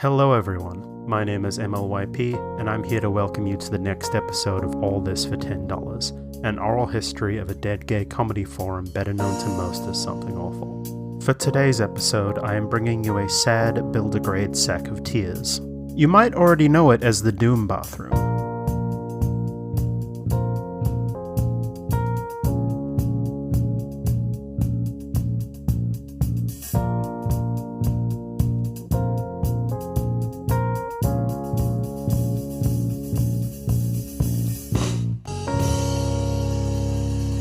Hello everyone, my name is MLYP, and I'm here to welcome you to the next episode of All This for $10, an oral history of a dead gay comedy forum better known to most as Something Awful. For today's episode, I am bringing you a sad, build-a-grade sack of tears. You might already know it as the Doom bathroom.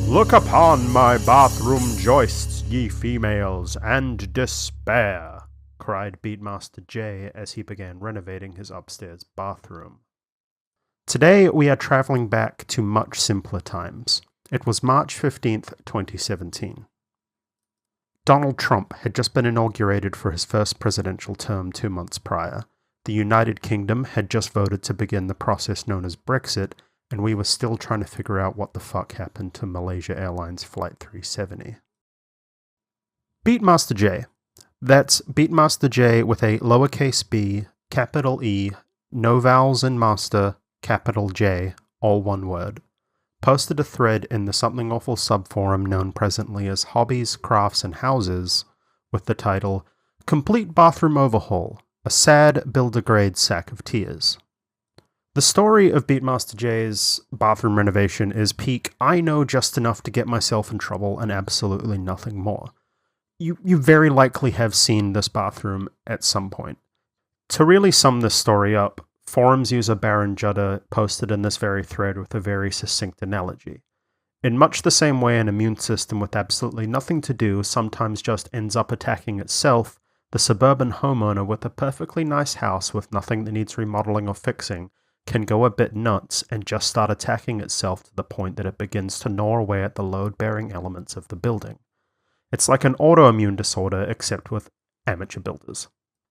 Look upon my bathroom joists, ye females, and despair, cried Beatmaster J as he began renovating his upstairs bathroom. Today we are traveling back to much simpler times. It was March 15th, 2017. Donald Trump had just been inaugurated for his first presidential term 2 months prior. The United Kingdom had just voted to begin the process known as Brexit, and we were still trying to figure out what the fuck happened to Malaysia Airlines Flight 370. Beatmaster J. That's Beatmaster J with a lowercase b, capital E, no vowels in master, capital J, all one word. Posted a thread in the Something Awful subforum known presently as Hobbies, Crafts, and Houses with the title, Complete Bathroom Overhaul, a sad build-a-grade sack of tears. The story of Beatmaster J's bathroom renovation is peak, I know just enough to get myself in trouble and absolutely nothing more. You very likely have seen this bathroom at some point. To really sum this story up, forums user Baron Judder posted in this very thread with a very succinct analogy. In much the same way an immune system with absolutely nothing to do sometimes just ends up attacking itself, the suburban homeowner with a perfectly nice house with nothing that needs remodeling or fixing can go a bit nuts and just start attacking itself to the point that it begins to gnaw away at the load-bearing elements of the building. It's like an autoimmune disorder except with amateur builders.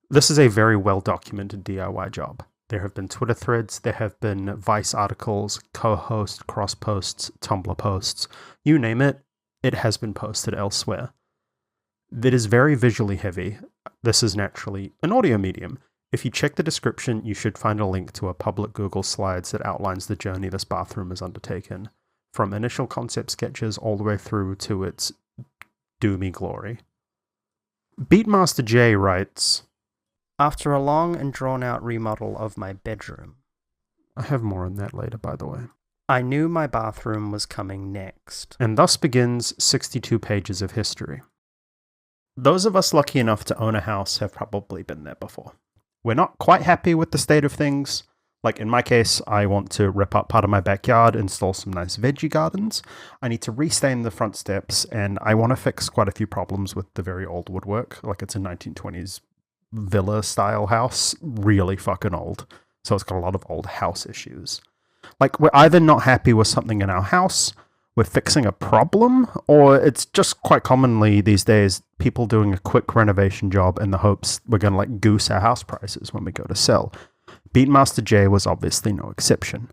This is a very well-documented DIY job. There have been Twitter threads, there have been Vice articles, co-host, cross-posts, Tumblr posts, you name it, it has been posted elsewhere. It is very visually heavy. This is naturally an audio medium. If you check the description, you should find a link to a public Google Slides that outlines the journey this bathroom has undertaken, from initial concept sketches all the way through to its doomy glory. Beatmaster J writes, after a long and drawn-out remodel of my bedroom, I have more on that later, by the way, I knew my bathroom was coming next. And thus begins 62 pages of history. Those of us lucky enough to own a house have probably been there before. We're not quite happy with the state of things. Like in my case, I want to rip up part of my backyard, install some nice veggie gardens. I need to restain the front steps, and I want to fix quite a few problems with the very old woodwork. Like it's a 1920s villa-style house, really fucking old. So it's got a lot of old house issues. Like we're either not happy with something in our house, we're fixing a problem, or it's just quite commonly these days people doing a quick renovation job in the hopes we're going to like goose our house prices when we go to sell. Beatmaster J was obviously no exception.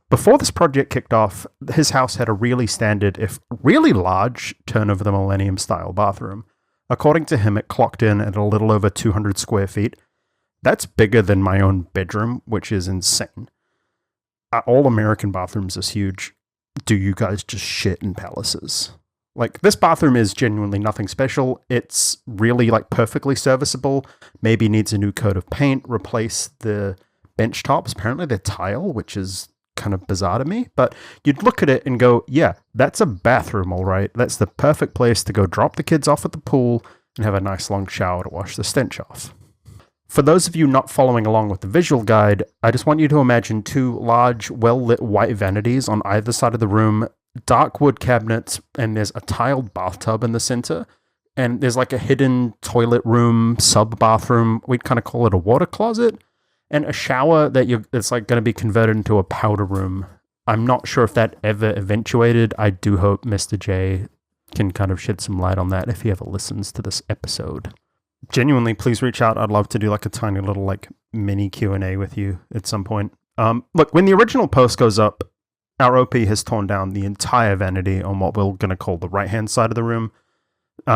Before this project kicked off, his house had a really standard, if really large, turn of the millennium style bathroom. According to him, it clocked in at a little over 200 square feet. That's bigger than my own bedroom, which is insane. All American bathrooms is huge. Do you guys just shit in palaces? Like, this bathroom is genuinely nothing special. It's really, like, perfectly serviceable. Maybe needs a new coat of paint, replace the bench tops. Apparently they're tile, which is kind of bizarre to me. But you'd look at it and go, yeah, that's a bathroom, all right. That's the perfect place to go drop the kids off at the pool and have a nice long shower to wash the stench off. For those of you not following along with the visual guide, I just want you to imagine two large, well-lit white vanities on either side of the room, dark wood cabinets, and there's a tiled bathtub in the center, and there's like a hidden toilet room, sub-bathroom, we'd kind of call it a water closet, and a shower it's like going to be converted into a powder room. I'm not sure if that ever eventuated. I do hope Mr. J can kind of shed some light on that if he ever listens to this episode. Genuinely, please reach out. I'd love to do like a tiny little like mini Q&A with you at some point. Look, when the original post goes up, our OP has torn down the entire vanity on what we're going to call the right-hand side of the room.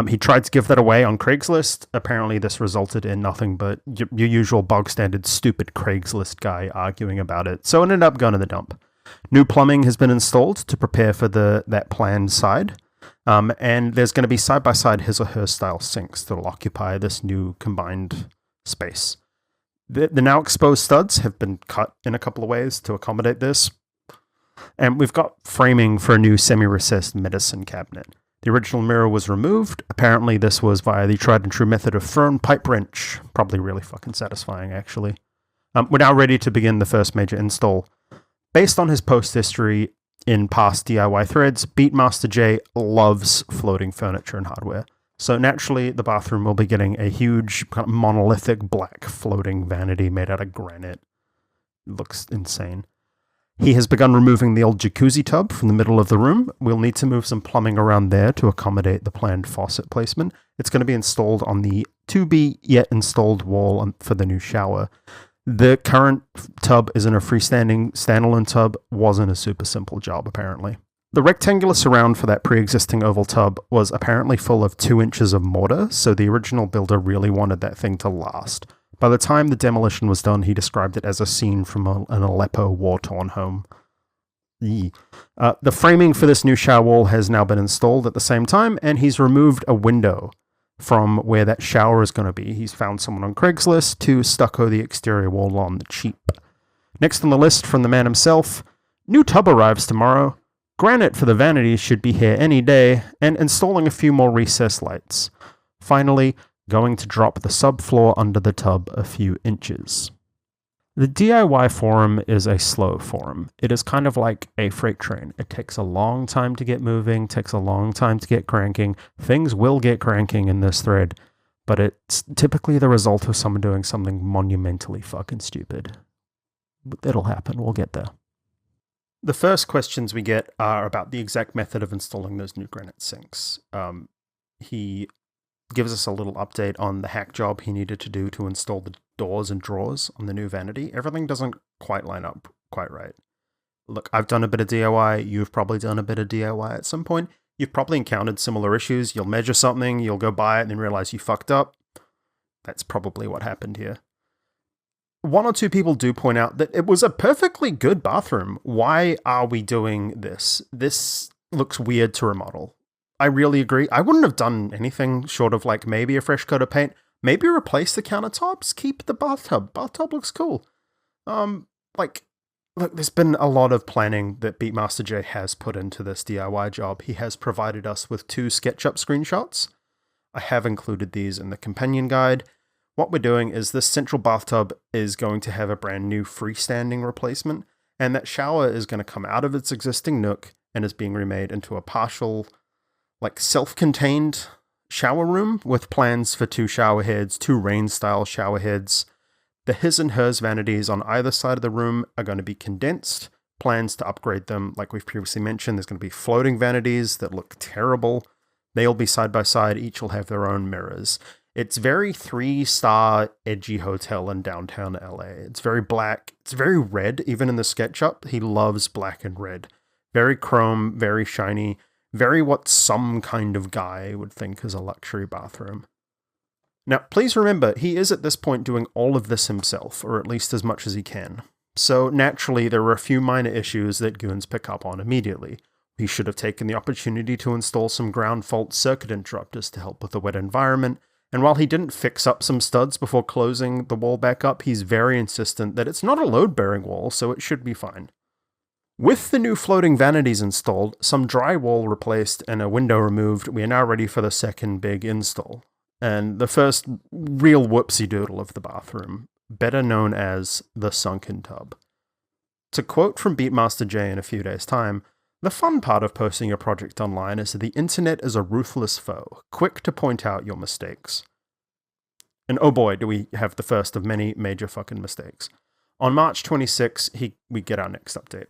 He tried to give that away on Craigslist. Apparently, this resulted in nothing but your usual bog standard stupid Craigslist guy arguing about it. So it ended up going to the dump. New plumbing has been installed to prepare for that planned side. And there's going to be side-by-side his or her style sinks that will occupy this new combined space. The now exposed studs have been cut in a couple of ways to accommodate this. And we've got framing for a new semi-recessed medicine cabinet. The original mirror was removed. Apparently this was via the tried and true method of thrown pipe wrench. Probably really fucking satisfying, actually. We're now ready to begin the first major install. Based on his post history in past DIY threads, Beatmaster J loves floating furniture and hardware. So naturally, the bathroom will be getting a huge kind of monolithic black floating vanity made out of granite. It looks insane. He has begun removing the old jacuzzi tub from the middle of the room. We'll need to move some plumbing around there to accommodate the planned faucet placement. It's going to be installed on the to-be-yet-installed wall for the new shower. The current tub isn't a freestanding standalone tub. Wasn't a super simple job, apparently. The rectangular surround for that pre-existing oval tub was apparently full of 2 inches of mortar, so the original builder really wanted that thing to last. By the time the demolition was done, he described it as a scene from an Aleppo war-torn home. The framing for this new shower wall has now been installed at the same time, and he's removed a window from where that shower is going to be. He's found someone on Craigslist to stucco the exterior wall on the cheap. Next on the list from the man himself, new tub arrives tomorrow. Granite for the vanities should be here any day, and installing a few more recessed lights. Finally, going to drop the subfloor under the tub a few inches. The DIY forum is a slow forum. It is kind of like a freight train. It takes a long time to get moving, takes a long time to get cranking. Things will get cranking in this thread, but it's typically the result of someone doing something monumentally fucking stupid. It'll happen. We'll get there. The first questions we get are about the exact method of installing those new granite sinks. He gives us a little update on the hack job he needed to do to install the doors and drawers on the new vanity. Everything doesn't quite line up quite right. Look, I've done a bit of DIY. You've probably done a bit of DIY at some point. You've probably encountered similar issues. You'll measure something, you'll go buy it, and then realize you fucked up. That's probably what happened here. 1 or 2 people do point out that it was a perfectly good bathroom. Why are we doing this? This looks weird to remodel. I really agree. I wouldn't have done anything short of like maybe a fresh coat of paint. Maybe replace the countertops. Keep the bathtub. Bathtub looks cool. Look, there's been a lot of planning that Beatmaster J has put into this DIY job. He has provided us with 2 SketchUp screenshots. I have included these in the companion guide. What we're doing is this central bathtub is going to have a brand new freestanding replacement, and that shower is going to come out of its existing nook and is being remade into a partial, like, self-contained shower room with plans for 2 shower heads, 2 rain-style shower heads. The his and hers vanities on either side of the room are going to be condensed. Plans to upgrade them, like we've previously mentioned, there's going to be floating vanities that look terrible. They'll be side by side, each will have their own mirrors. It's very 3-star edgy hotel in downtown LA. It's very black. It's very red, even in the SketchUp. He loves black and red. Very chrome, very shiny, very what some kind of guy would think is a luxury bathroom. Now, please remember, he is at this point doing all of this himself, or at least as much as he can. So naturally, there were a few minor issues that goons pick up on immediately. He should have taken the opportunity to install some ground fault circuit interrupters to help with the wet environment. And while he didn't fix up some studs before closing the wall back up, he's very insistent that it's not a load-bearing wall, so it should be fine. With the new floating vanities installed, some drywall replaced, and a window removed, we are now ready for the second big install. And the first real whoopsie-doodle of the bathroom, better known as the sunken tub. To quote from Beatmaster J in a few days' time, the fun part of posting a project online is that the internet is a ruthless foe, quick to point out your mistakes. And oh boy, do we have the first of many major fucking mistakes. On March 26, we get our next update.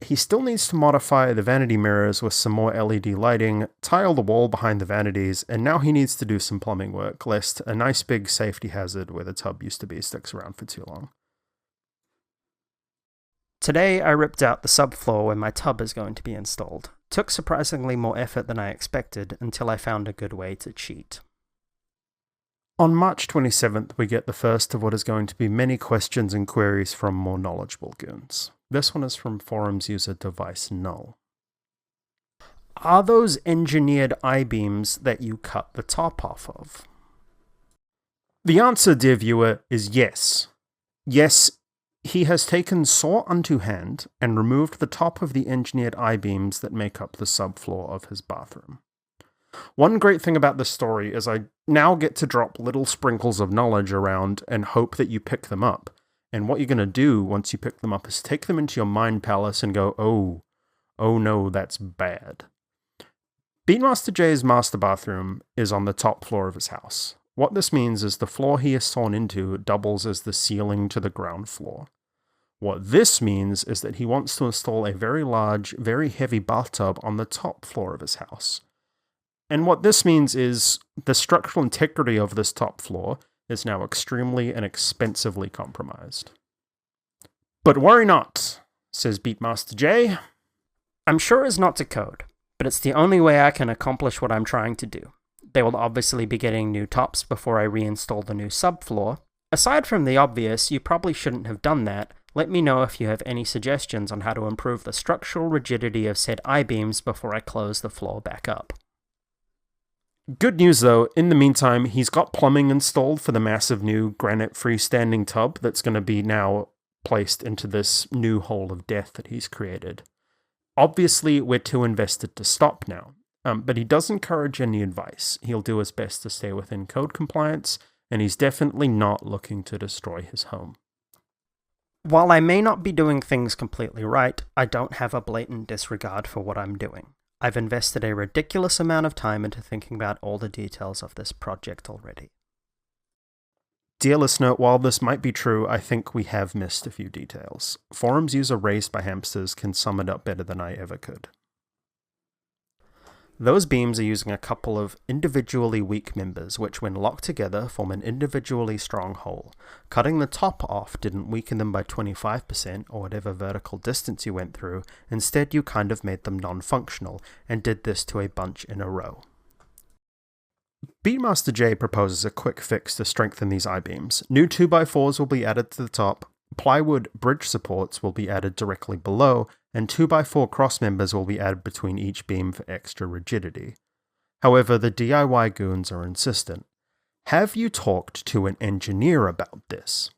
He still needs to modify the vanity mirrors with some more LED lighting, tile the wall behind the vanities, and now he needs to do some plumbing work, lest a nice big safety hazard where the tub used to be sticks around for too long. Today I ripped out the subfloor where my tub is going to be installed. Took surprisingly more effort than I expected until I found a good way to cheat. On March 27th, we get the first of what is going to be many questions and queries from more knowledgeable goons. This one is from forums user Device Null. Are those engineered I-beams that you cut the top off of? The answer, dear viewer, is yes. Yes, he has taken saw unto hand and removed the top of the engineered I-beams that make up the subfloor of his bathroom. One great thing about this story is I now get to drop little sprinkles of knowledge around and hope that you pick them up. And what you're going to do once you pick them up is take them into your mind palace and go, oh no, that's bad. Beatmaster J's master bathroom is on the top floor of his house. What this means is the floor he is sawn into doubles as the ceiling to the ground floor. What this means is that he wants to install a very large, very heavy bathtub on the top floor of his house. And what this means is the structural integrity of this top floor is now extremely and expensively compromised. But worry not, says Beatmaster J. I'm sure it's not to code, but it's the only way I can accomplish what I'm trying to do. They will obviously be getting new tops before I reinstall the new subfloor. Aside from the obvious, you probably shouldn't have done that. Let me know if you have any suggestions on how to improve the structural rigidity of said I-beams before I close the floor back up. Good news though, in the meantime, he's got plumbing installed for the massive new granite freestanding tub that's going to be now placed into this new hole of death that he's created. Obviously, we're too invested to stop now, but he does encourage any advice. He'll do his best to stay within code compliance, and he's definitely not looking to destroy his home. While I may not be doing things completely right, I don't have a blatant disregard for what I'm doing. I've invested a ridiculous amount of time into thinking about all the details of this project already. Dear listener, while this might be true, I think we have missed a few details. Forums user Raised by Hamsters can sum it up better than I ever could. Those beams are using a couple of individually weak members, which when locked together form an individually strong whole. Cutting the top off didn't weaken them by 25% or whatever vertical distance you went through, instead you kind of made them non-functional, and did this to a bunch in a row. Beatmaster J proposes a quick fix to strengthen these I-beams. New 2x4s will be added to the top, plywood bridge supports will be added directly below, and 2x4 cross members will be added between each beam for extra rigidity. However, the DIY goons are insistent. Have you talked to an engineer about this?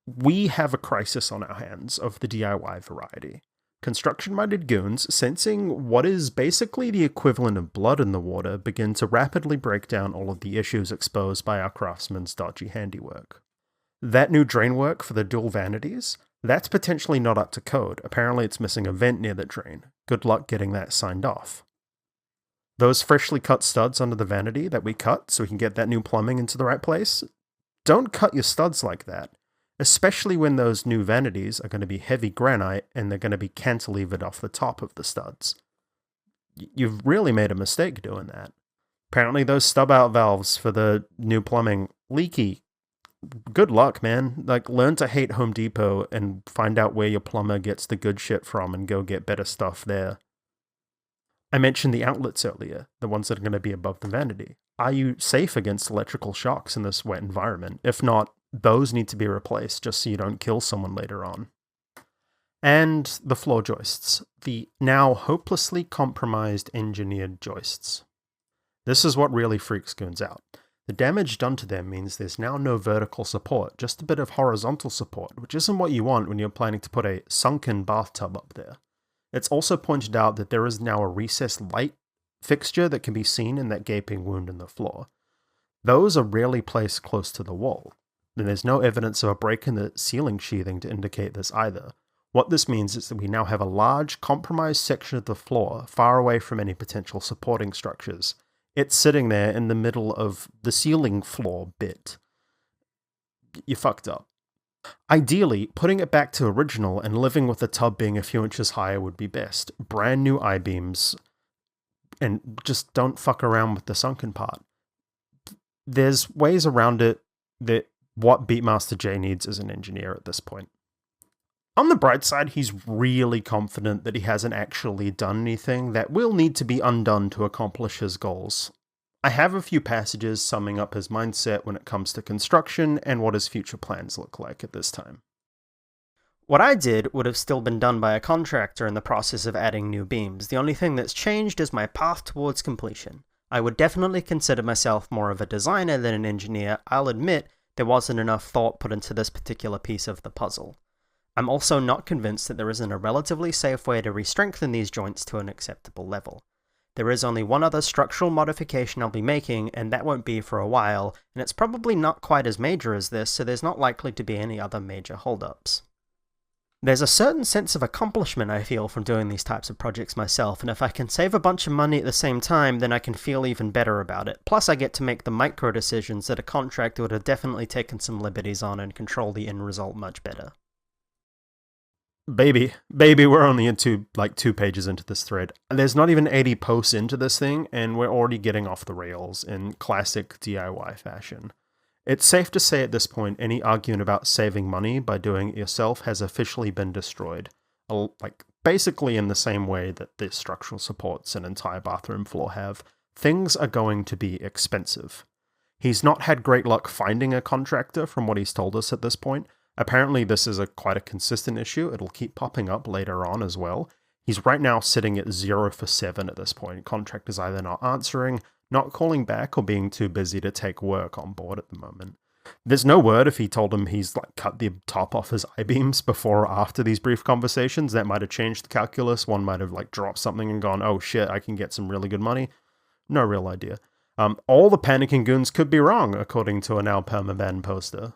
We have a crisis on our hands of the DIY variety. Construction-minded goons, sensing what is basically the equivalent of blood in the water, begin to rapidly break down all of the issues exposed by our craftsman's dodgy handiwork. That new drain work for the dual vanities, that's potentially not up to code. Apparently it's missing a vent near the drain. Good luck getting that signed off. Those freshly cut studs under the vanity that we cut so we can get that new plumbing into the right place, don't cut your studs like that. Especially when those new vanities are going to be heavy granite and they're going to be cantilevered off the top of the studs. You've really made a mistake doing that. Apparently those stub-out valves for the new plumbing, leaky. Good luck, man. Learn to hate Home Depot and find out where your plumber gets the good shit from and go get better stuff there. I mentioned the outlets earlier, the ones that are going to be above the vanity. Are you safe against electrical shocks in this wet environment? If not, those need to be replaced just so you don't kill someone later on. And the floor joists, the now hopelessly compromised engineered joists. This is what really freaks goons out. The damage done to them means there's now no vertical support, just a bit of horizontal support, which isn't what you want when you're planning to put a sunken bathtub up there. It's also pointed out that there is now a recessed light fixture that can be seen in that gaping wound in the floor. Those are rarely placed close to the wall. And there's no evidence of a break in the ceiling sheathing to indicate this either. What this means is that we now have a large, compromised section of the floor far away from any potential supporting structures. It's sitting there in the middle of the ceiling floor bit. You fucked up. Ideally, putting it back to original and living with the tub being a few inches higher would be best. Brand new I-beams, and just don't fuck around with the sunken part. There's ways around it that what Beatmaster J needs is an engineer at this point. On the bright side, he's really confident that he hasn't actually done anything that will need to be undone to accomplish his goals. I have a few passages summing up his mindset when it comes to construction and what his future plans look like at this time. What I did would have still been done by a contractor in the process of adding new beams. The only thing that's changed is my path towards completion. I would definitely consider myself more of a designer than an engineer. I'll admit there wasn't enough thought put into this particular piece of the puzzle. I'm also not convinced that there isn't a relatively safe way to re-strengthen these joints to an acceptable level. There is only one other structural modification I'll be making, and that won't be for a while, and it's probably not quite as major as this, so there's not likely to be any other major holdups. There's a certain sense of accomplishment I feel from doing these types of projects myself, and if I can save a bunch of money at the same time, then I can feel even better about it. Plus I get to make the micro decisions that a contractor would have definitely taken some liberties on and control the end result much better. Baby, we're only in two pages into this thread. There's not even 80 posts into this thing, and we're already getting off the rails in classic DIY fashion. It's safe to say at this point, any argument about saving money by doing it yourself has officially been destroyed. Basically in the same way that the structural supports an entire bathroom floor have, things are going to be expensive. He's not had great luck finding a contractor from what he's told us at this point. Apparently this is quite a consistent issue. It'll keep popping up later on as well. He's right now sitting at 0 for 7 at this point. Contractors either not answering, not calling back, or being too busy to take work on board at the moment. There's no word if he told him he's cut the top off his I-beams before or after these brief conversations. That might have changed the calculus. One might have dropped something and gone, oh shit, I can get some really good money. No real idea. All the panicking goons could be wrong, according to a now permaban poster.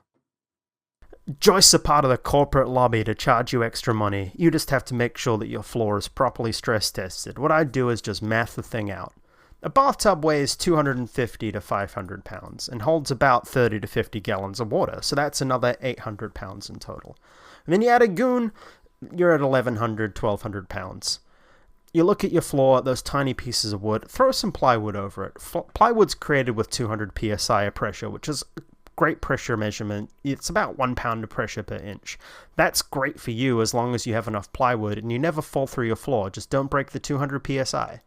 Joists are part of the corporate lobby to charge you extra money. You just have to make sure that your floor is properly stress tested. What I do is just math the thing out. A bathtub weighs 250 to 500 pounds and holds about 30 to 50 gallons of water, so that's another 800 pounds in total. And then you add a goon, you're at 1100, 1200 pounds. You look at your floor, those tiny pieces of wood, throw some plywood over it. Plywood's created with 200 psi of pressure, which is great pressure measurement. It's about 1 pound of pressure per inch. That's great for you as long as you have enough plywood and you never fall through your floor. Just don't break the 200 psi.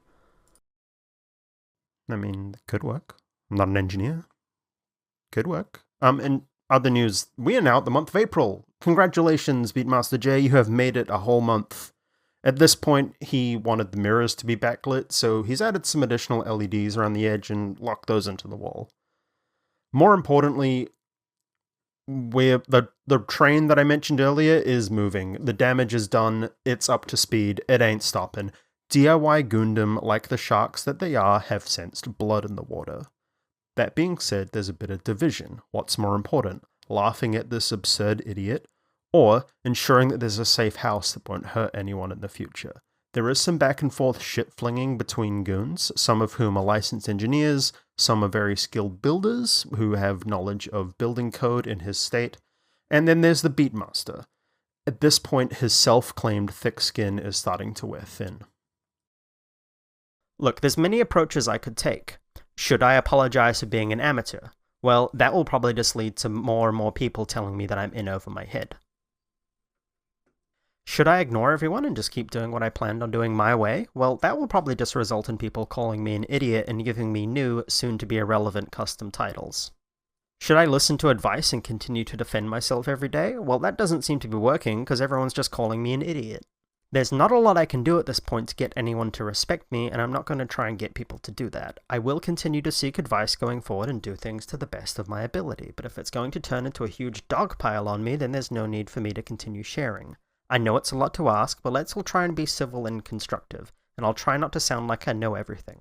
I mean, it could work. I'm not an engineer. Could work. In other news, we are now at the month of April. Congratulations, Beatmaster J, you have made it a whole month. At this point, he wanted the mirrors to be backlit, so he's added some additional LEDs around the edge and locked those into the wall. More importantly, the train that I mentioned earlier is moving. The damage is done. It's up to speed. It ain't stopping. DIY Gundam, like the sharks that they are, have sensed blood in the water. That being said, there's a bit of division. What's more important? Laughing at this absurd idiot, or ensuring that there's a safe house that won't hurt anyone in the future? There is some back and forth shit flinging between goons, some of whom are licensed engineers, some are very skilled builders who have knowledge of building code in his state, and then there's the Beatmaster. At this point, his self-claimed thick skin is starting to wear thin. Look, there's many approaches I could take. Should I apologize for being an amateur? Well, that will probably just lead to more and more people telling me that I'm in over my head. Should I ignore everyone and just keep doing what I planned on doing my way? Well, that will probably just result in people calling me an idiot and giving me new, soon-to-be irrelevant custom titles. Should I listen to advice and continue to defend myself every day? Well, that doesn't seem to be working because everyone's just calling me an idiot. There's not a lot I can do at this point to get anyone to respect me, and I'm not going to try and get people to do that. I will continue to seek advice going forward and do things to the best of my ability, but if it's going to turn into a huge dog pile on me, then there's no need for me to continue sharing. I know it's a lot to ask, but let's all try and be civil and constructive, and I'll try not to sound like I know everything.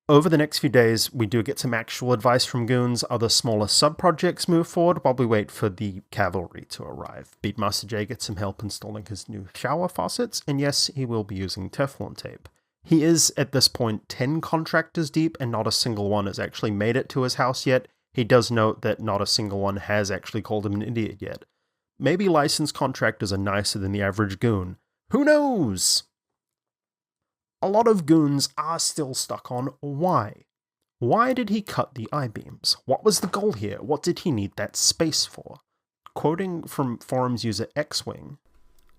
Over the next few days, we do get some actual advice from goons. Other smaller sub-projects move forward while we wait for the cavalry to arrive. Beatmaster J gets some help installing his new shower faucets, and yes, he will be using Teflon tape. He is, at this point, 10 contractors deep, and not a single one has actually made it to his house yet. He does note that not a single one has actually called him an idiot yet. Maybe licensed contractors are nicer than the average goon. Who knows? A lot of goons are still stuck on why. Why did he cut the I-beams? What was the goal here? What did he need that space for? Quoting from forums user X-Wing,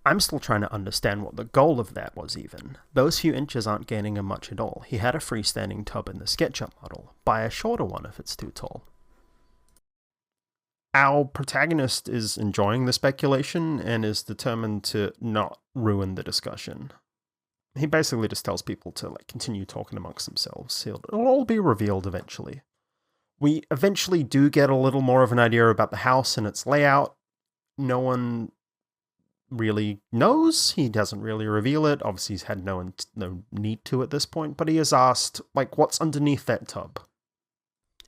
I'm still trying to understand what the goal of that was even. Those few inches aren't gaining him much at all. He had a freestanding tub in the SketchUp model. Buy a shorter one if it's too tall. Our protagonist is enjoying the speculation and is determined to not ruin the discussion. He basically just tells people to continue talking amongst themselves. It'll all be revealed eventually. We eventually do get a little more of an idea about the house and its layout. No one really knows. He doesn't really reveal it. Obviously, he's had no need to at this point, but he has asked, what's underneath that tub?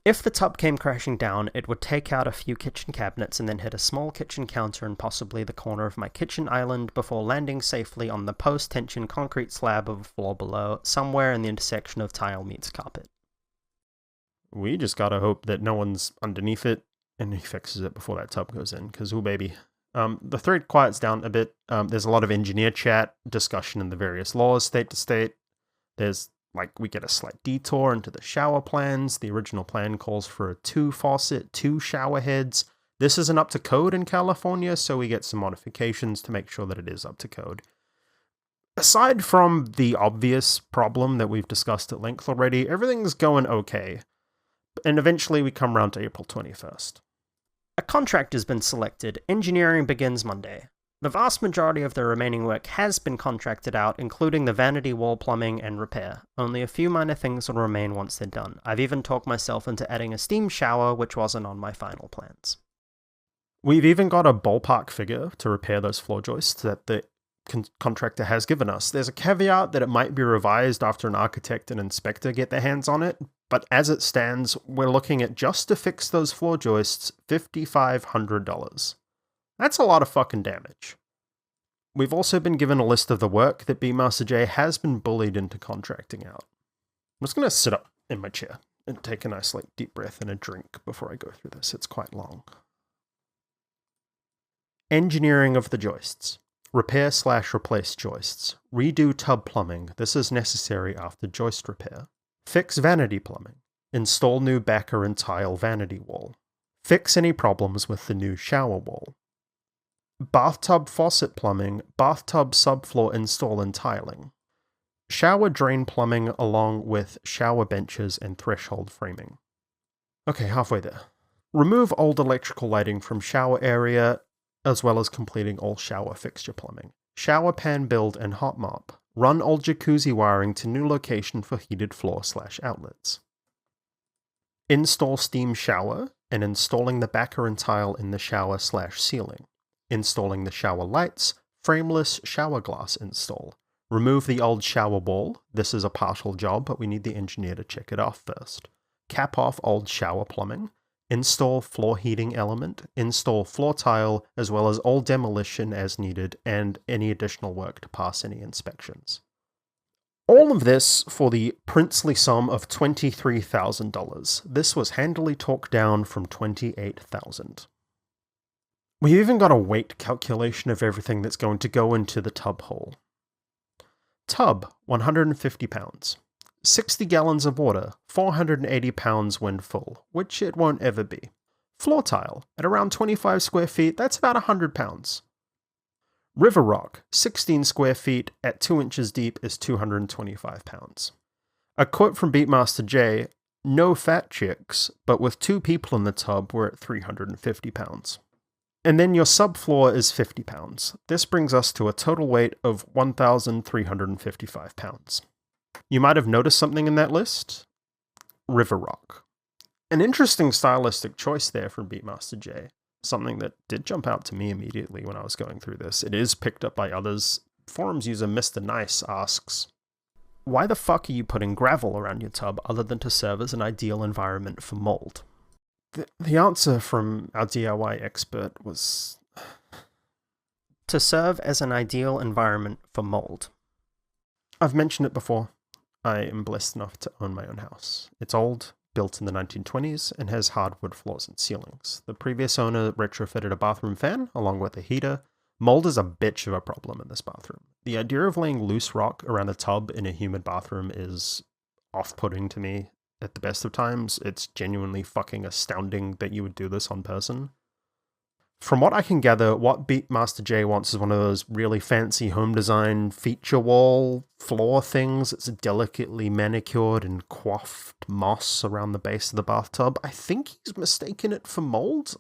If the tub came crashing down, it would take out a few kitchen cabinets and then hit a small kitchen counter and possibly the corner of my kitchen island before landing safely on the post-tension concrete slab of a floor below, somewhere in the intersection of tile meets carpet. We just gotta hope that no one's underneath it and he fixes it before that tub goes in, because, ooh baby. The thread quiets down a bit. There's a lot of engineer chat, discussion in the various laws state to state. There's we get a slight detour into the shower plans. The original plan calls for a 2-faucet, 2 shower heads. This isn't up to code in California, so we get some modifications to make sure that it is up to code. Aside from the obvious problem that we've discussed at length already, everything's going okay. And eventually we come around to April 21st. A contract has been selected. Engineering begins Monday. The vast majority of the remaining work has been contracted out, including the vanity wall plumbing and repair. Only a few minor things will remain once they're done. I've even talked myself into adding a steam shower, which wasn't on my final plans. We've even got a ballpark figure to repair those floor joists that the contractor has given us. There's a caveat that it might be revised after an architect and inspector get their hands on it, but as it stands, we're looking at just to fix those floor joists, $5,500. That's a lot of fucking damage. We've also been given a list of the work that Beatmaster J has been bullied into contracting out. I'm just going to sit up in my chair and take a nice deep breath and a drink before I go through this. It's quite long. Engineering of the joists. Repair/replace joists. Redo tub plumbing. This is necessary after joist repair. Fix vanity plumbing. Install new backer and tile vanity wall. Fix any problems with the new shower wall. Bathtub faucet plumbing, bathtub subfloor install and tiling. Shower drain plumbing along with shower benches and threshold framing. Okay, halfway there. Remove old electrical lighting from shower area, as well as completing all shower fixture plumbing. Shower pan build and hot mop. Run old jacuzzi wiring to new location for heated floor/outlets. Install steam shower and installing the backer and tile in the shower/ceiling. Installing the shower lights, frameless shower glass install. Remove the old shower wall. This is a partial job, but we need the engineer to check it off first. Cap off old shower plumbing. Install floor heating element. Install floor tile, as well as all demolition as needed, and any additional work to pass any inspections. All of this for the princely sum of $23,000. This was handily talked down from $28,000. We've even got a weight calculation of everything that's going to go into the tub hole. Tub, 150 pounds. 60 gallons of water, 480 pounds when full, which it won't ever be. Floor tile, at around 25 square feet, that's about 100 pounds. River rock, 16 square feet at 2 inches deep is 225 pounds. A quote from Beatmaster J, no fat chicks, but with 2 people in the tub, we're at 350 pounds. And then your subfloor is 50 pounds. This brings us to a total weight of 1,355 pounds. You might have noticed something in that list. River rock. An interesting stylistic choice there from Beatmaster J. Something that did jump out to me immediately when I was going through this. It is picked up by others. Forums user Mr. Nice asks, why the fuck are you putting gravel around your tub other than to serve as an ideal environment for mold? The answer from our DIY expert was to serve as an ideal environment for mold. I've mentioned it before. I am blessed enough to own my own house. It's old, built in the 1920s, and has hardwood floors and ceilings. The previous owner retrofitted a bathroom fan along with a heater. Mold is a bitch of a problem in this bathroom. The idea of laying loose rock around a tub in a humid bathroom is off-putting to me. at the best of times. It's genuinely fucking astounding that you would do this on person. From what I can gather, what Beatmaster J wants is one of those really fancy home design feature wall floor things. It's delicately manicured and coiffed moss around the base of the bathtub. I think he's mistaken it for mold.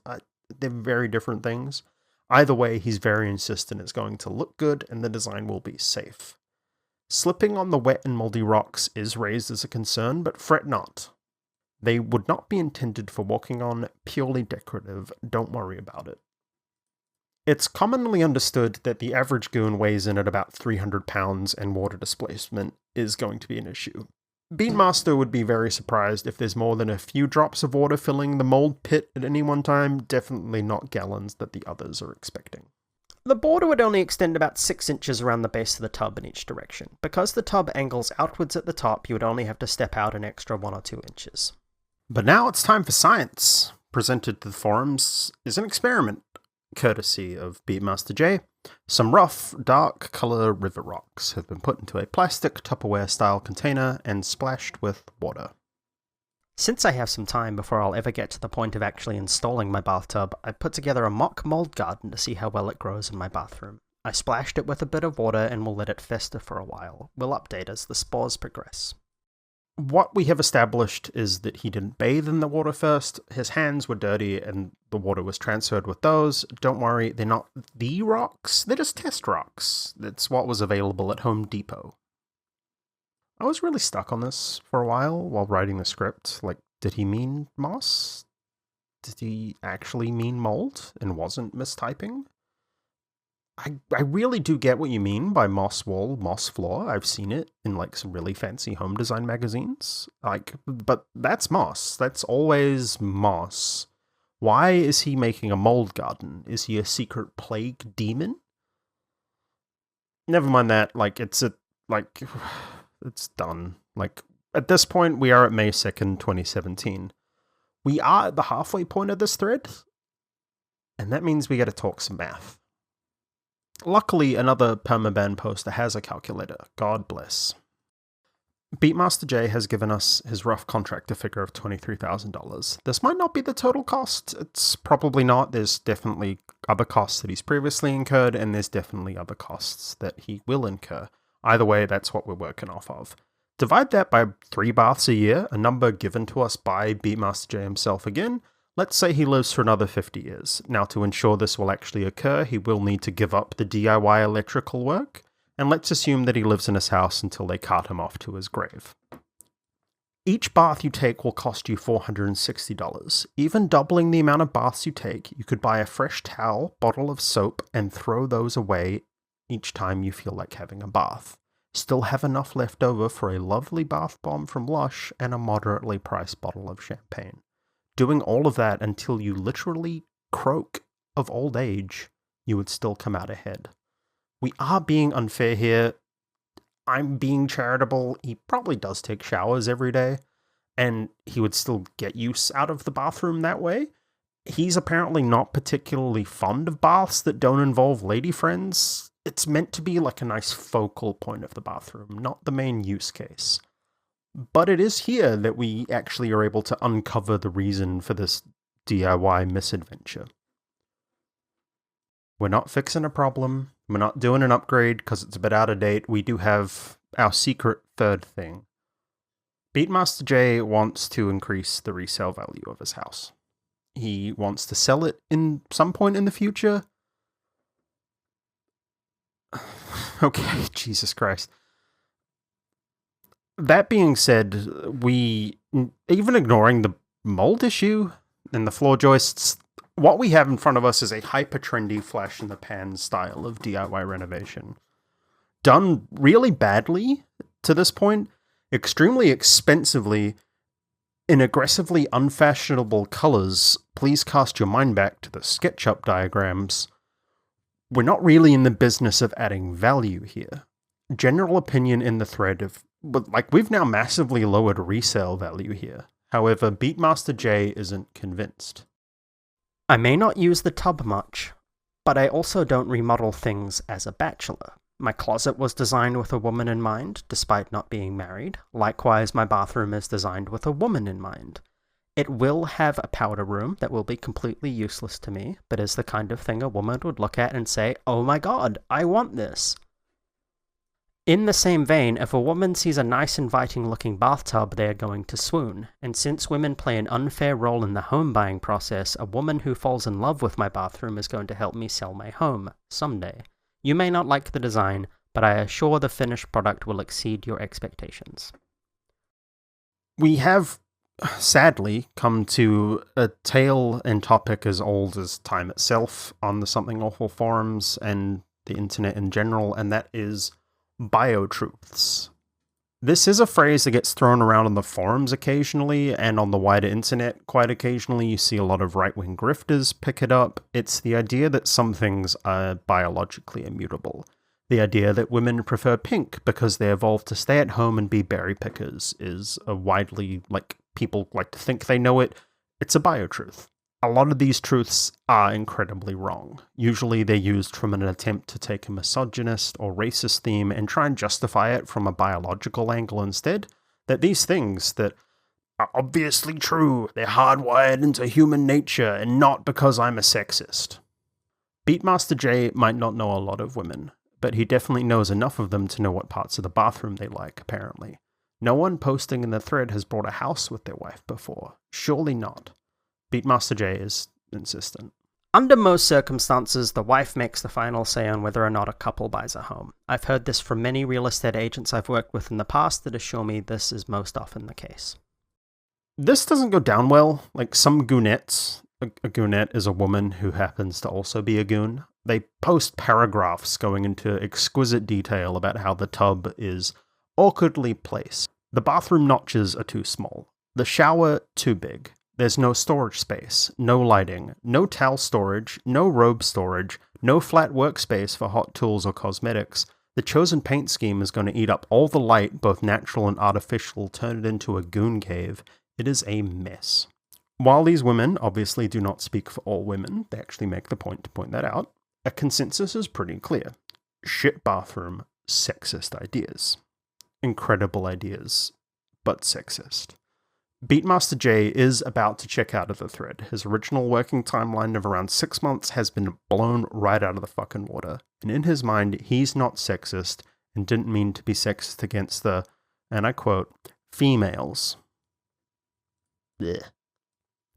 They're very different things. Either way, he's very insistent it's going to look good and the design will be safe. Slipping on the wet and moldy rocks is raised as a concern, but fret not. They would not be intended for walking on, purely decorative. Don't worry about it. It's commonly understood that the average goon weighs in at about 300 pounds and water displacement is going to be an issue. Beatmaster would be very surprised if there's more than a few drops of water filling the mold pit at any one time, definitely not gallons that the others are expecting. The border would only extend about 6 inches around the base of the tub in each direction. Because the tub angles outwards at the top, you would only have to step out an extra 1 or 2 inches. But now it's time for science. Presented to the forums is an experiment, courtesy of Beatmaster J. Some rough, dark color river rocks have been put into a plastic Tupperware-style container and splashed with water. Since I have some time before I'll ever get to the point of actually installing my bathtub, I put together a mock mold garden to see how well it grows in my bathroom. I splashed it with a bit of water and will let it fester for a while. We'll update as the spores progress. What we have established is that he didn't bathe in the water first, his hands were dirty, and the water was transferred with those. Don't worry, they're not the rocks, they're just test rocks. That's what was available at Home Depot. I was really stuck on this for a while writing the script. Like, did he mean moss? Did he actually mean mold and wasn't mistyping? I really do get what you mean by moss wall, moss floor. I've seen it in like some really fancy home design magazines. But that's moss. That's always moss. Why is he making a mold garden? Is he a secret plague demon? Never mind that. It's done. At this point, we are at May 2nd, 2017. We are at the halfway point of this thread. And that means we gotta talk some math. Luckily, another permaban poster has a calculator. God bless. Beatmaster J has given us his rough contractor figure of $23,000. This might not be the total cost. It's probably not. There's definitely other costs that he's previously incurred, and there's definitely other costs that he will incur. Either way, that's what we're working off of. Divide that by 3 baths a year, a number given to us by Beatmaster J himself again. Let's say he lives for another 50 years. Now, to ensure this will actually occur, he will need to give up the DIY electrical work, and let's assume that he lives in his house until they cart him off to his grave. Each bath you take will cost you $460. Even doubling the amount of baths you take, you could buy a fresh towel, bottle of soap, and throw those away each time you feel like having a bath. Still have enough left over for a lovely bath bomb from Lush and a moderately priced bottle of champagne. Doing all of that until you literally croak of old age, you would still come out ahead. We are being unfair here. I'm being charitable. He probably does take showers every day, and he would still get use out of the bathroom that way. He's apparently not particularly fond of baths that don't involve lady friends. It's meant to be like a nice focal point of the bathroom, not the main use case. But it is here that we actually are able to uncover the reason for this DIY misadventure. We're not fixing a problem. We're not doing an upgrade because it's a bit out of date. We do have our secret third thing. Beatmaster J wants to increase the resale value of his house. He wants to sell it in some point in the future. Okay, Jesus Christ. That being said, we, even ignoring the mold issue and the floor joists, what we have in front of us is a hyper-trendy flash-in-the-pan style of DIY renovation. Done really badly to this point, extremely expensively, in aggressively unfashionable colors. Please cast your mind back to the SketchUp diagrams. We're not really in the business of adding value here. General opinion in the thread of, we've now massively lowered resale value here. However, Beatmaster J isn't convinced. I may not use the tub much, but I also don't remodel things as a bachelor. My closet was designed with a woman in mind, despite not being married. Likewise, my bathroom is designed with a woman in mind. It will have a powder room that will be completely useless to me, but is the kind of thing a woman would look at and say, "Oh my god, I want this." In the same vein, if a woman sees a nice inviting looking bathtub, they are going to swoon. And since women play an unfair role in the home buying process, a woman who falls in love with my bathroom is going to help me sell my home someday. You may not like the design, but I assure the finished product will exceed your expectations. We have, sadly, come to a tale and topic as old as time itself on the Something Awful forums and the internet in general, and that is biotruths. This is a phrase that gets thrown around on the forums occasionally, and on the wider internet quite occasionally. You see a lot of right-wing grifters pick it up. It's the idea that some things are biologically immutable. The idea that women prefer pink because they evolved to stay at home and be berry pickers is a widely, people like to think they know it. It's a biotruth. A lot of these truths are incredibly wrong. Usually they're used from an attempt to take a misogynist or racist theme and try and justify it from a biological angle instead. That these things that are obviously true, they're hardwired into human nature and not because I'm a sexist. Beatmaster J might not know a lot of women, but he definitely knows enough of them to know what parts of the bathroom they like, apparently. No one posting in the thread has bought a house with their wife before. Surely not. Beatmaster J is insistent. Under most circumstances, the wife makes the final say on whether or not a couple buys a home. I've heard this from many real estate agents I've worked with in the past that assure me this is most often the case. This doesn't go down well. Like some goonettes, a goonette is a woman who happens to also be a goon. They post paragraphs going into exquisite detail about how the tub is awkwardly placed. The bathroom notches are too small. The shower too big. There's no storage space, no lighting, no towel storage, no robe storage, no flat workspace for hot tools or cosmetics. The chosen paint scheme is going to eat up all the light, both natural and artificial, turn it into a goon cave. It is a mess. While these women obviously do not speak for all women, they actually make the point to point that out, a consensus is pretty clear. Shit bathroom, sexist ideas. Incredible ideas, but sexist. Beatmaster J is about to check out of the thread. His original working timeline of around 6 months has been blown right out of the fucking water. And in his mind, he's not sexist and didn't mean to be sexist against the, and I quote, females. Blech.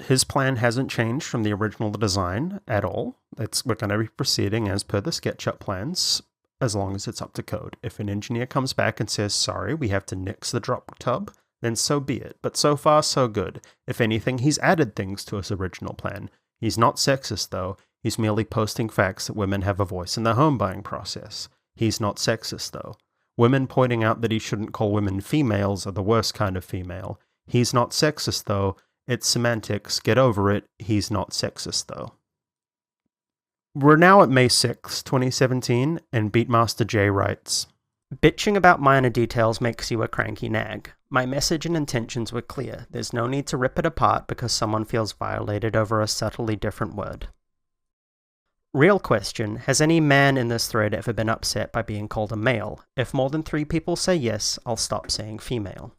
His plan hasn't changed from the original design at all. We're going to be proceeding as per the SketchUp plans, as long as it's up to code. If an engineer comes back and says, sorry, we have to nix the drop tub, then so be it. But so far, so good. If anything, he's added things to his original plan. He's not sexist, though. He's merely posting facts that women have a voice in the home buying process. He's not sexist, though. Women pointing out that he shouldn't call women females are the worst kind of female. He's not sexist, though. It's semantics. Get over it. He's not sexist, though. We're now at May 6, 2017, and Beatmaster J writes, Bitching about minor details makes you a cranky nag. My message and intentions were clear. There's no need to rip it apart because someone feels violated over a subtly different word. Real question, has any man in this thread ever been upset by being called a male? If more than 3 people say yes, I'll stop saying female.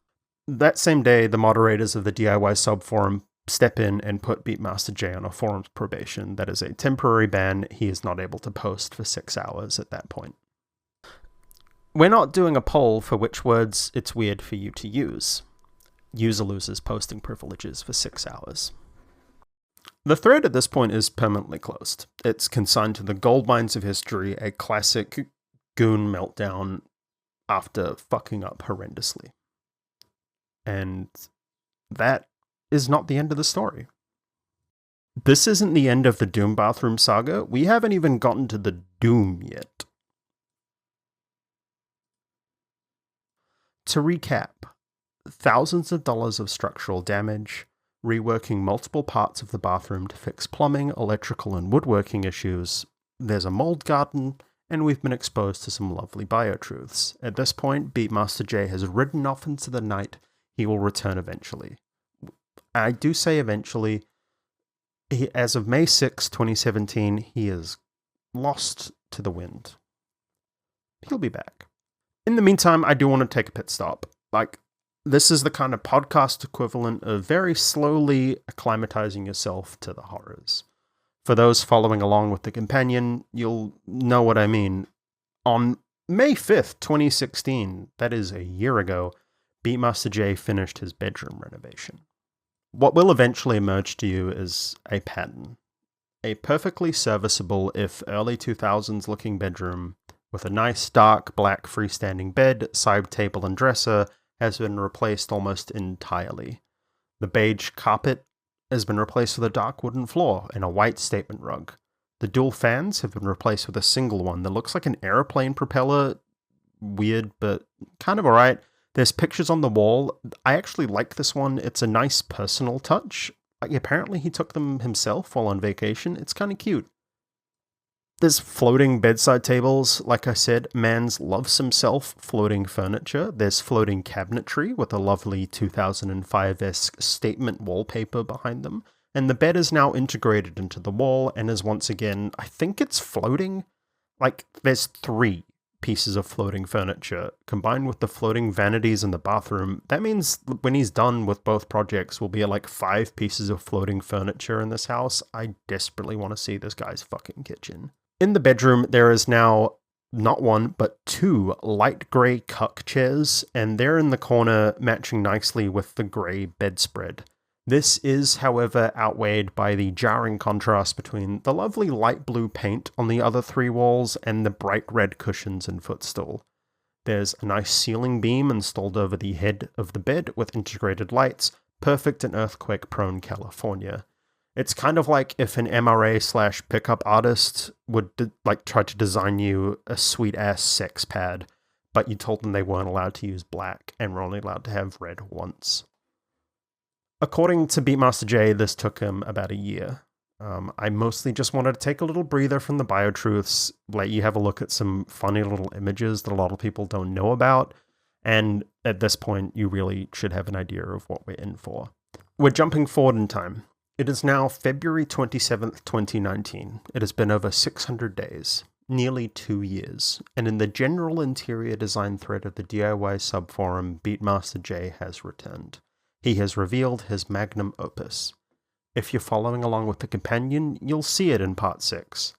That same day, the moderators of the DIY subforum step in and put Beatmaster J on a forum's probation. That is a temporary ban. He is not able to post for 6 hours at that point. We're not doing a poll for which words it's weird for you to use. User loses posting privileges for 6 hours. The thread at this point is permanently closed. It's consigned to the gold mines of history, a classic goon meltdown after fucking up horrendously. And that is not the end of the story. This isn't the end of the Doom bathroom saga. We haven't even gotten to the Doom yet. To recap, thousands of dollars of structural damage, reworking multiple parts of the bathroom to fix plumbing, electrical, and woodworking issues, there's a mold garden, and we've been exposed to some lovely biotruths. At this point, Beatmaster J has ridden off into the night. He will return eventually. I do say eventually. As of May 6, 2017, he is lost to the wind. He'll be back. In the meantime, I do want to take a pit stop. This is the kind of podcast equivalent of very slowly acclimatizing yourself to the horrors. For those following along with the companion, you'll know what I mean. On May 5th, 2016, that is a year ago, Beatmaster J finished his bedroom renovation. What will eventually emerge to you is a pattern. A perfectly serviceable, if early 2000s looking bedroom, with a nice dark black freestanding bed, side table and dresser, has been replaced almost entirely. The beige carpet has been replaced with a dark wooden floor and a white statement rug. The dual fans have been replaced with a single one that looks like an aeroplane propeller. Weird, but kind of alright. There's pictures on the wall. I actually like this one. It's a nice personal touch. Apparently he took them himself while on vacation. It's kind of cute. There's floating bedside tables. Like I said, Mans loves himself floating furniture. There's floating cabinetry with a lovely 2005-esque statement wallpaper behind them. And the bed is now integrated into the wall and is once again, I think it's floating. There's 3 pieces of floating furniture combined with the floating vanities in the bathroom. That means when he's done with both projects, we'll be at 5 pieces of floating furniture in this house. I desperately want to see this guy's fucking kitchen. In the bedroom, there is now not 1, but 2 light grey cuck chairs, and they're in the corner matching nicely with the grey bedspread. This is, however, outweighed by the jarring contrast between the lovely light blue paint on the other 3 walls and the bright red cushions and footstool. There's a nice ceiling beam installed over the head of the bed with integrated lights, perfect in earthquake-prone California. It's kind of like if an MRA/pickup artist would try to design you a sweet-ass sex pad, but you told them they weren't allowed to use black and were only allowed to have red once. According to Beatmaster J, this took him about a year. I mostly just wanted to take a little breather from the biotruths, let you have a look at some funny little images that a lot of people don't know about, and at this point, you really should have an idea of what we're in for. We're jumping forward in time. It is now February 27th, 2019. It has been over 600 days, nearly 2 years, and in the general interior design thread of the DIY subforum, Beatmaster J has returned. He has revealed his magnum opus. If you're following along with the companion, you'll see it in part 6.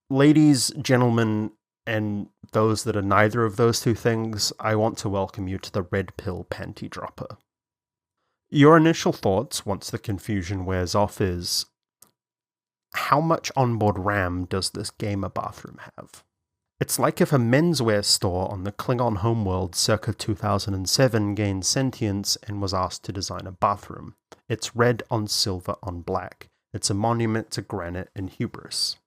Ladies, gentlemen, and those that are neither of those 2 things, I want to welcome you to the Red Pill Panty Dropper. Your initial thoughts, once the confusion wears off, is, how much onboard RAM does this gamer bathroom have? It's like if a menswear store on the Klingon homeworld circa 2007 gained sentience and was asked to design a bathroom. It's red on silver on black. It's a monument to granite and hubris.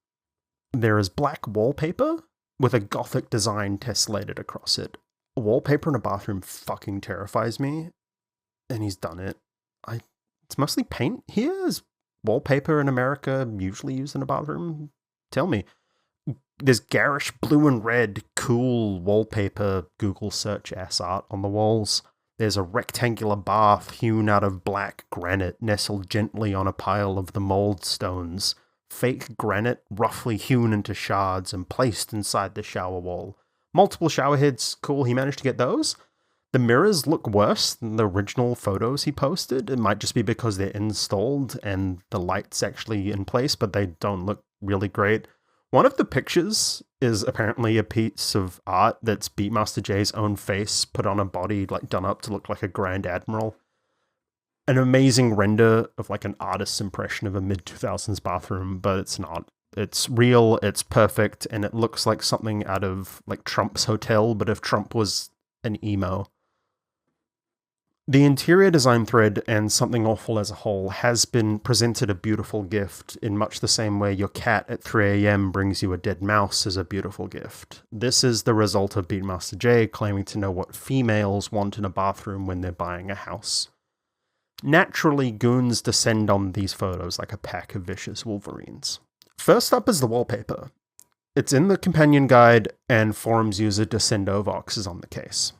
There is black wallpaper with a gothic design tessellated across it. Wallpaper in a bathroom fucking terrifies me. And he's done it. It's mostly paint here? Is wallpaper in America usually used in a bathroom? Tell me. There's garish blue and red, cool wallpaper, Google search ass art on the walls. There's a rectangular bath hewn out of black granite nestled gently on a pile of the mold stones. Fake granite roughly hewn into shards and placed inside the shower wall. Multiple shower heads, cool, he managed to get those. The mirrors look worse than the original photos he posted. It might just be because they're installed and the light's actually in place, but they don't look really great. One of the pictures is apparently a piece of art that's Beatmaster J's own face put on a body done up to look like a Grand Admiral. An amazing render of an artist's impression of a mid-2000s bathroom, but it's not. It's real, it's perfect, and it looks like something out of Trump's hotel, but if Trump was an emo. The interior design thread and Something Awful as a whole has been presented a beautiful gift in much the same way your cat at 3 a.m. brings you a dead mouse as a beautiful gift. This is the result of Beatmaster J claiming to know what females want in a bathroom when they're buying a house. Naturally, goons descend on these photos like a pack of vicious wolverines. First up is the wallpaper. It's in the companion guide, and forums user Descendovox is on the case.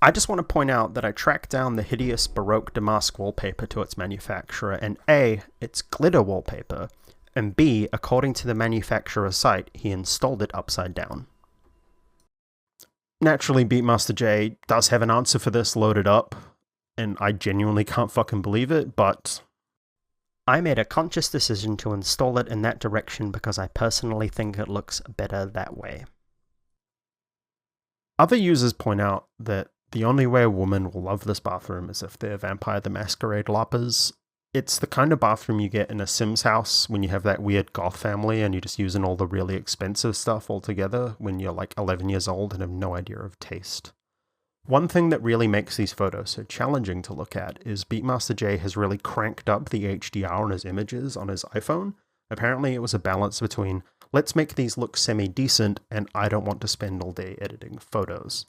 I just want to point out that I tracked down the hideous Baroque damask wallpaper to its manufacturer, and A, it's glitter wallpaper, and B, according to the manufacturer's site, he installed it upside down. Naturally, Beatmaster J does have an answer for this loaded up, and I genuinely can't fucking believe it, but I made a conscious decision to install it in that direction because I personally think it looks better that way. Other users point out that the only way a woman will love this bathroom is if they're Vampire the Masquerade loppers. It's the kind of bathroom you get in a Sims house when you have that weird goth family and you're just using all the really expensive stuff all together when you're like 11 years old and have no idea of taste. One thing that really makes these photos so challenging to look at is Beatmaster J has really cranked up the HDR on his images on his iPhone. Apparently it was a balance between let's make these look semi-decent and I don't want to spend all day editing photos.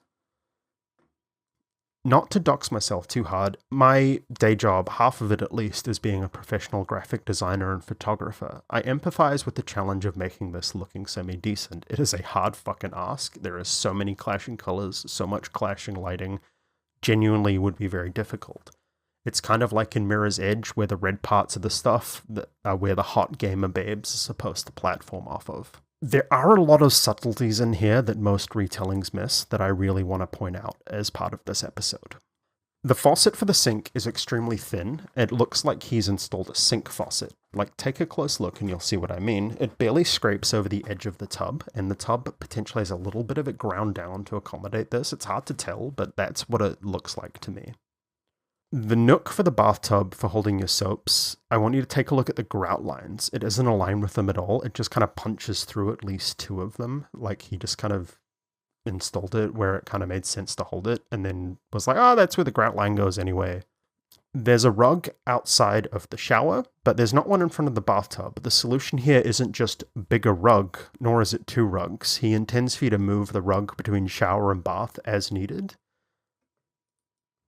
Not to dox myself too hard, my day job, half of it at least, is being a professional graphic designer and photographer. I empathize with the challenge of making this looking semi-decent. It is a hard fucking ask. There is so many clashing colors, so much clashing lighting. Genuinely would be very difficult. It's kind of like in Mirror's Edge, where the red parts of the stuff that are where the hot gamer babes are supposed to platform off of. There are a lot of subtleties in here that most retellings miss that I really want to point out as part of this episode. The faucet for the sink is extremely thin. It looks like he's installed a sink faucet. Like, take a close look and you'll see what I mean. It barely scrapes over the edge of the tub, and the tub potentially has a little bit of it ground down to accommodate this. It's hard to tell, but that's what it looks like to me. The nook for the bathtub for holding your soaps, I want you to take a look at the grout lines. It isn't aligned with them at all. It just kind of punches through at least two of them. Like he just kind of installed it where it kind of made sense to hold it and then was like, oh, that's where the grout line goes anyway. There's a rug outside of the shower, but there's not one in front of the bathtub. The solution here isn't just bigger rug, nor is it two rugs. He intends for you to move the rug between shower and bath as needed.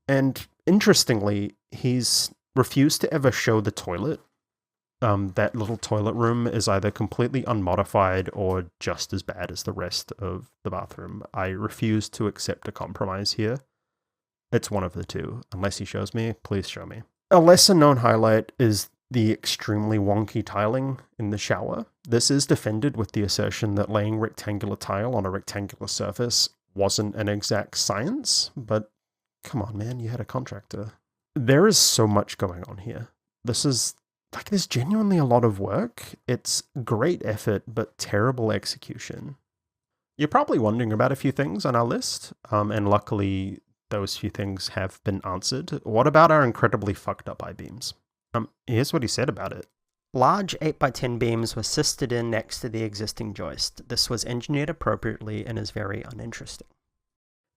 And interestingly, he's refused to ever show the toilet. That little toilet room is either completely unmodified or just as bad as the rest of the bathroom. I refuse to accept a compromise here. It's one of the two. Unless he shows me, please show me. A lesser known highlight is the extremely wonky tiling in the shower. This is defended with the assertion that laying rectangular tile on a rectangular surface wasn't an exact science, but come on, man, you had a contractor. There is so much going on here. There's genuinely a lot of work. It's great effort, but terrible execution. You're probably wondering about a few things on our list, and luckily those few things have been answered. What about our incredibly fucked up I-beams? Here's what he said about it. Large 8x10 beams were sisted in next to the existing joist. This was engineered appropriately and is very uninteresting.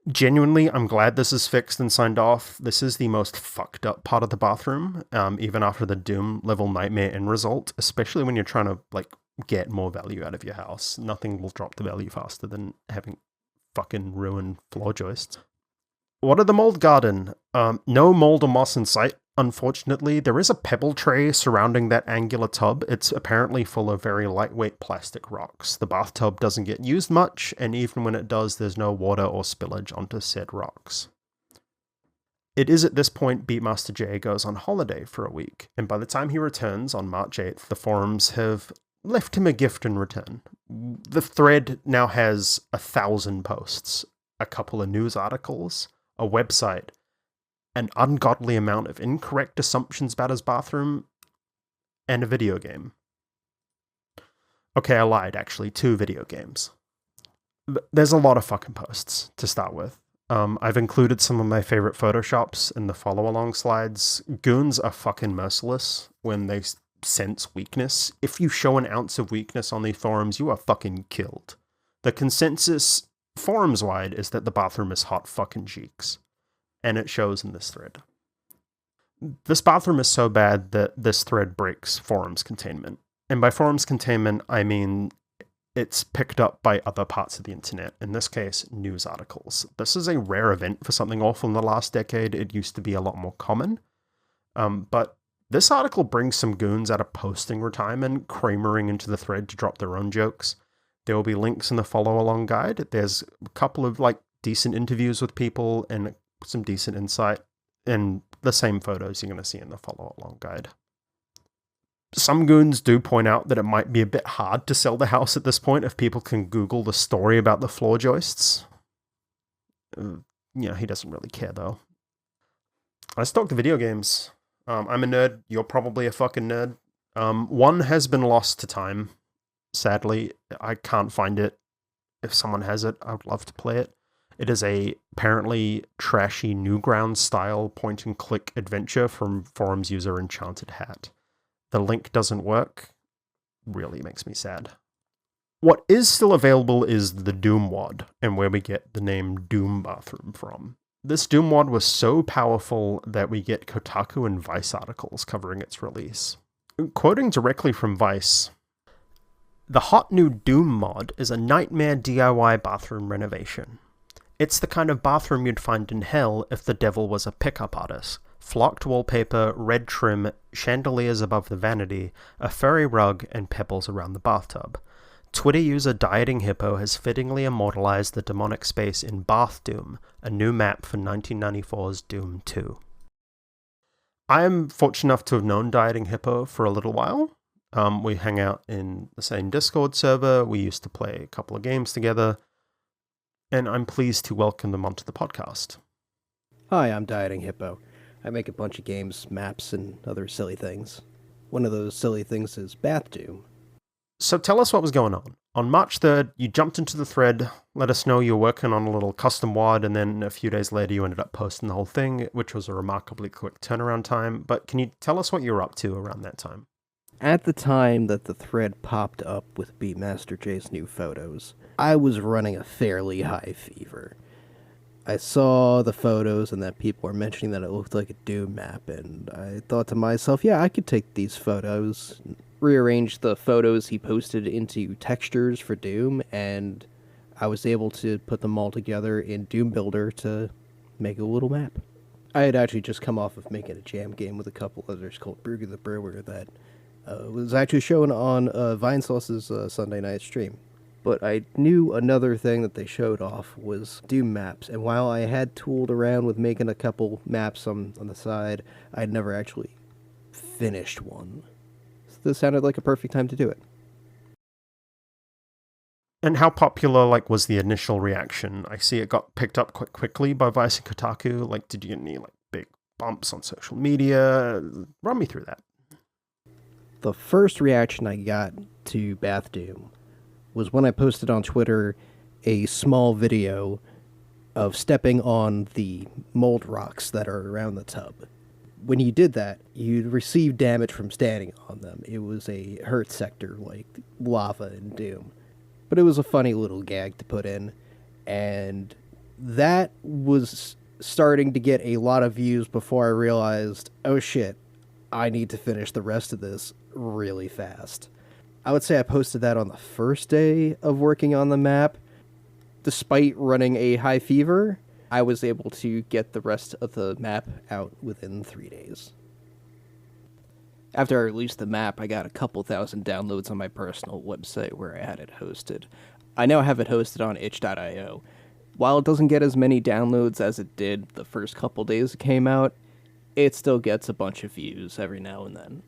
Genuinely, I'm glad this is fixed and signed off. This is the most fucked up part of the bathroom, even after the Doom level nightmare end result, especially when you're trying to get more value out of your house. Nothing will drop the value faster than having fucking ruined floor joists. What of the mold garden? No mold or moss in sight. Unfortunately, there is a pebble tray surrounding that angular tub. It's apparently full of very lightweight plastic rocks. The bathtub doesn't get used much, and even when it does, there's no water or spillage onto said rocks. It is at this point Beatmaster J goes on holiday for a week, and by the time he returns on March 8th, the forums have left him a gift in return. The thread now has 1,000 posts, a couple of news articles, a website, an ungodly amount of incorrect assumptions about his bathroom, and a video game. Okay, I lied, actually, 2 video games. There's a lot of fucking posts to start with. I've included some of my favorite photoshops in the follow-along slides. Goons are fucking merciless when they sense weakness. If you show an ounce of weakness on these forums, you are fucking killed. The consensus forums-wide is that the bathroom is hot fucking cheeks. And it shows in this thread. This bathroom is so bad that this thread breaks forums containment. And by forums containment, I mean it's picked up by other parts of the internet, in this case, news articles. This is a rare event for something awful in the last decade. It used to be a lot more common. But this article brings some goons out of posting retirement, cramering into the thread to drop their own jokes. There will be links in the follow-along guide. There's a couple of decent interviews with people and some decent insight, and the same photos you're going to see in the follow-along guide. Some goons do point out that it might be a bit hard to sell the house at this point if people can Google the story about the floor joists. He doesn't really care, though. I stalk the video games. I'm a nerd. You're probably a fucking nerd. One has been lost to time. Sadly, I can't find it. If someone has it, I would love to play it. It is a apparently trashy Newgrounds style point-and-click adventure from forums user Enchanted Hat. The link doesn't work. Really makes me sad. What is still available is the DOOM WAD, and where we get the name Doom Bathroom from. This DOOM WAD was so powerful that we get Kotaku and Vice articles covering its release. Quoting directly from Vice, "The hot new Doom mod is a nightmare DIY bathroom renovation. It's the kind of bathroom you'd find in hell if the devil was a pickup artist. Flocked wallpaper, red trim, chandeliers above the vanity, a furry rug, and pebbles around the bathtub. Twitter user Dieting Hippo has fittingly immortalized the demonic space in Bath Doom, a new map for 1994's Doom 2. I am fortunate enough to have known Dieting Hippo for a little while. We hang out in the same Discord server. We used to play a couple of games together. And I'm pleased to welcome them onto the podcast. Hi, I'm Dieting Hippo. I make a bunch of games, maps, and other silly things. One of those silly things is Bath Doom. So tell us what was going on. On March 3rd, you jumped into the thread, let us know you were working on a little custom WAD, and then a few days later you ended up posting the whole thing, which was a remarkably quick turnaround time. But can you tell us what you were up to around that time? At the time that the thread popped up with Beatmaster J's new photos, I was running a fairly high fever. I saw the photos and that people were mentioning that it looked like a Doom map, and I thought to myself, yeah, I could take these photos, rearrange the photos he posted into textures for Doom, and I was able to put them all together in Doom Builder to make a little map. I had actually just come off of making a jam game with a couple others called Brugger the Brewer that was actually shown on Vine Sauce's Sunday night stream. But I knew another thing that they showed off was Doom maps, and while I had tooled around with making a couple maps on the side, I'd never actually finished one. So this sounded like a perfect time to do it. And how popular was the initial reaction? I see it got picked up quite quickly by Vice and Kotaku. Did you get any big bumps on social media? Run me through that. The first reaction I got to Bath Doom was when I posted on Twitter a small video of stepping on the mold rocks that are around the tub. When you did that, you'd receive damage from standing on them. It was a hurt sector like lava in Doom. But it was a funny little gag to put in, and that was starting to get a lot of views before I realized, oh shit, I need to finish the rest of this really fast. I would say I posted that on the first day of working on the map. Despite running a high fever, I was able to get the rest of the map out within 3 days. After I released the map, I got a couple thousand downloads on my personal website where I had it hosted. I now have it hosted on itch.io. While it doesn't get as many downloads as it did the first couple days it came out, it still gets a bunch of views every now and then.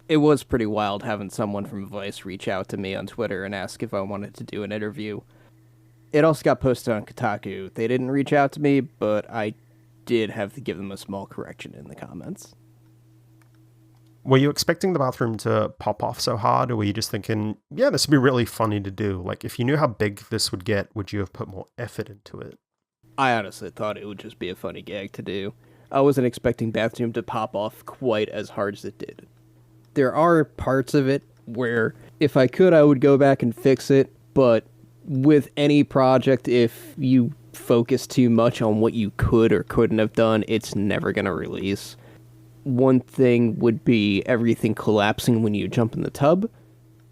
It was pretty wild having someone from Vice reach out to me on Twitter and ask if I wanted to do an interview. It also got posted on Kotaku. They didn't reach out to me, but I did have to give them a small correction in the comments. Were you expecting the bathroom to pop off so hard, or were you just thinking, yeah, this would be really funny to do? If you knew how big this would get, would you have put more effort into it? I honestly thought it would just be a funny gag to do. I wasn't expecting Bath Doom to pop off quite as hard as it did. There are parts of it where, if I could, I would go back and fix it, but with any project, if you focus too much on what you could or couldn't have done, it's never going to release. One thing would be everything collapsing when you jump in the tub.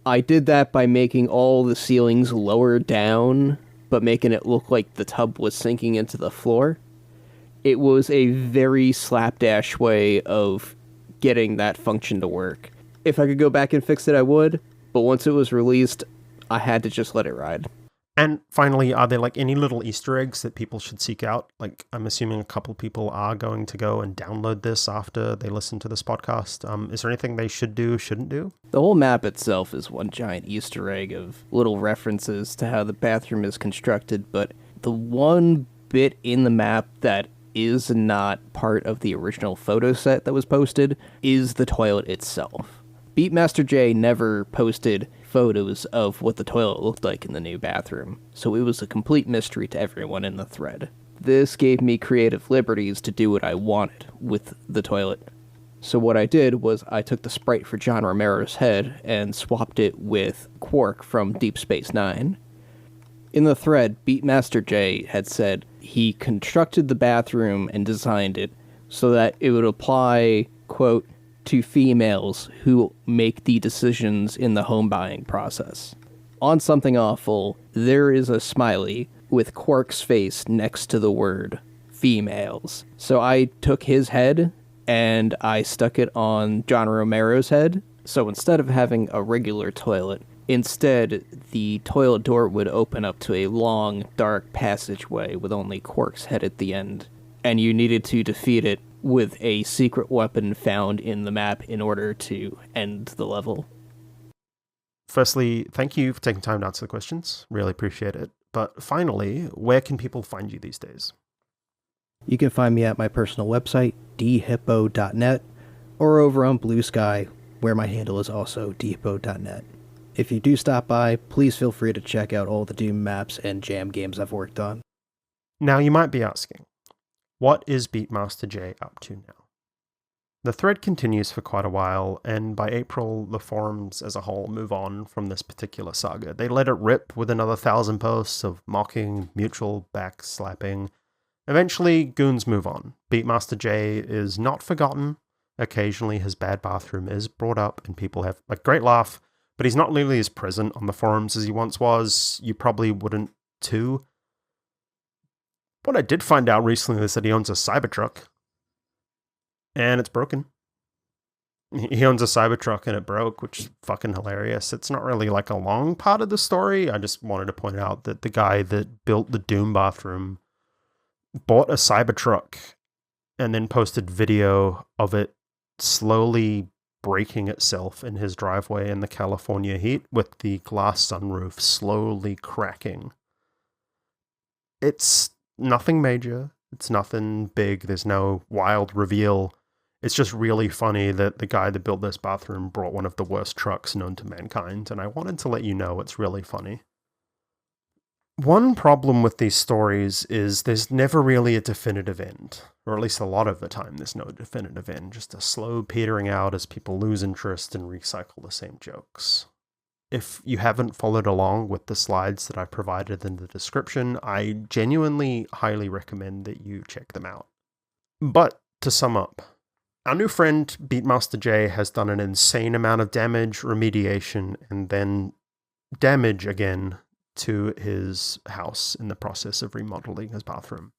I did that by making all the ceilings lower down, but making it look like the tub was sinking into the floor. It was a very slapdash way of getting that function to work. If I could go back and fix it, I would, but once it was released, I had to just let it ride. And finally, are there any little Easter eggs that people should seek out? I'm assuming a couple people are going to go and download this after they listen to this podcast. Is there anything they should do, shouldn't do? The whole map itself is one giant Easter egg of little references to how the bathroom is constructed, but The one bit in the map that is not part of the original photo set that was posted is the toilet itself. Beatmaster J never posted photos of what the toilet looked like in the new bathroom, so it was a complete mystery to everyone in the thread. This gave me creative liberties to do what I wanted with the toilet. So what I did was I took the sprite for John Romero's head and swapped it with Quark from Deep Space Nine. In the thread, Beatmaster J had said he constructed the bathroom and designed it so that it would apply, quote, to females who make the decisions in the home buying process. On Something Awful, there is a smiley with Quark's face next to the word females. So I took his head and I stuck it on John Romero's head. So instead of having a regular toilet, instead the toilet door would open up to a long, dark passageway with only Quark's head at the end. And you needed to defeat it with a secret weapon found in the map in order to end the level. Firstly, thank you for taking time to answer the questions. Really appreciate it. But finally, where can people find you these days? You can find me at my personal website, dhippo.net, or over on Blue Sky, where my handle is also dhippo.net. If you do stop by, please feel free to check out all the Doom maps and jam games I've worked on. Now you might be asking, what is Beatmaster J up to now? The thread continues for quite a while, and by April, the forums as a whole move on from this particular saga. They let it rip with another 1,000 posts of mocking, mutual backslapping. Eventually, goons move on. Beatmaster J is not forgotten. Occasionally, his bad bathroom is brought up, and people have a great laugh, but he's not nearly as present on the forums as he once was. You probably wouldn't too. What I did find out recently is that he owns a Cybertruck. And it's broken. He owns a Cybertruck and it broke, which is fucking hilarious. It's not really like a long part of the story. I just wanted to point out that the guy that built the Doom bathroom bought a Cybertruck and then posted video of it slowly breaking itself in his driveway in the California heat with the glass sunroof slowly cracking. It's nothing major. It's nothing big. There's no wild reveal. It's just really funny that the guy that built this bathroom brought one of the worst trucks known to mankind, and I wanted to let you know it's really funny. One problem with these stories is there's never really a definitive end, or at least a lot of the time there's no definitive end, just a slow petering out as people lose interest and recycle the same jokes. If you haven't followed along with the slides that I provided in the description, I genuinely highly recommend that you check them out. But to sum up, our new friend Beatmaster J has done an insane amount of damage, remediation, and then damage again to his house in the process of remodeling his bathroom.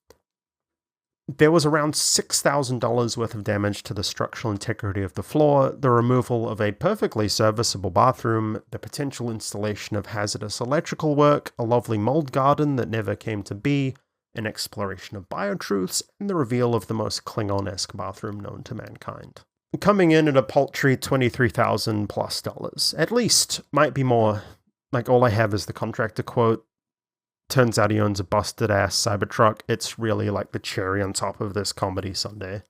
There was around $6,000 worth of damage to the structural integrity of the floor, the removal of a perfectly serviceable bathroom, the potential installation of hazardous electrical work, a lovely mold garden that never came to be, an exploration of biotruths, and the reveal of the most Klingon-esque bathroom known to mankind. Coming in at a paltry $23,000 plus. At least, might be more. Like, all I have is the contractor quote. Turns out he owns a busted-ass Cybertruck. It's really like the cherry on top of this comedy sundae.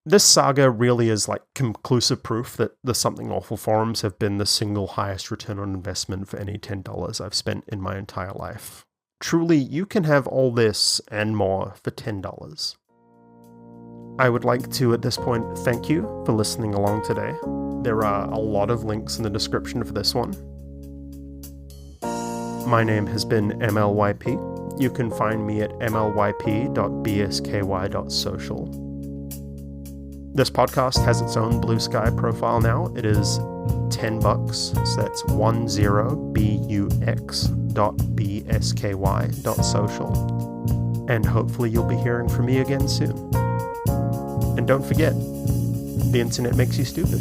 This saga really is like conclusive proof that the Something Awful forums have been the single highest return on investment for any $10 I've spent in my entire life. Truly, you can have all this and more for $10. I would like to, at this point, thank you for listening along today. There are a lot of links in the description for this one. My name has been MLYP. You can find me at mlyp.bsky.social. This podcast has its own Blue Sky profile now. It is $10, so that's 10bux.bsky.social. And hopefully you'll be hearing from me again soon. And don't forget, the internet makes you stupid.